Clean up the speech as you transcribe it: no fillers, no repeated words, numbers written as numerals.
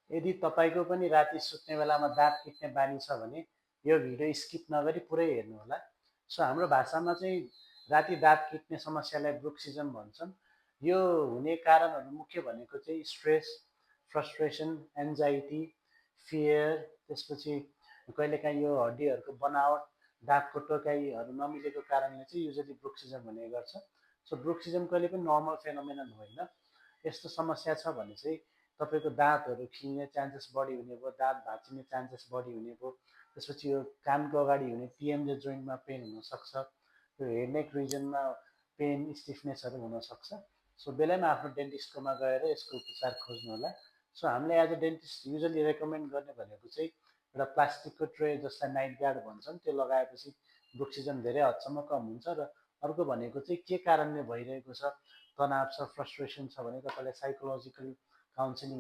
यदि तपाईँको पनि राति सुत्ने बेलामा दाँत पिट्ने बानी छ भने यो भिडियो स्किप नगरी पुरै हेर्नु होला। सो हाम्रो भाषामा चाहिँ राति दाँत किट्ने समस्यालाई ब्रुक्सिजम भन्छन्। यो हुने कारणहरू मुख्य भनेको चाहिँ स्ट्रेस, फ्रस्ट्रेसन, एन्जाइटी, फियर, त्यसपछि कहिलेकाहीँ यो हड्डीहरूको बनावट, दाँतको टोकाइहरू नमिलेको कारणले चाहिँ युजली ब्रुक्सिजम हुने गर्छ। सो ब्रुक्सिजम कहिले पनि नर्मल फेनोमेनन होइन। यस्तो समस्या छ भने चाहिँ तपाईँको दाँतहरू खिल्ने चान्सेस बढी हुने भयो, दाँत भाँचिने चान्सेस बढी हुने भयो। त्यसपछि यो कानको अगाडि हुने टिएमजे जोइन्टमा पेन हुनसक्छ, यो हेडनेक रिजनमा पेन, स्टिफनेसहरू हुनसक्छ। सो बेलैमा आफ्नो डेन्टिस्टकोमा गएर यसको उपचार खोज्नु होला। सो हामीले as a dentist usually recommend गर्ने भनेको चाहिँ एउटा प्लास्टिकको ट्रे जसलाई नाइट गार्ड भन्छन् त्यो लगाएपछि ब्रुक्सिजम धेरै हदसम्म कम हुन्छ। र अर्को भनेको चाहिँ के कारणले भइरहेको छ, तनाव छ, फ्रस्ट्रेसन छ भने तपाईँलाई साइकोलोजिकल काउन्सिलिङ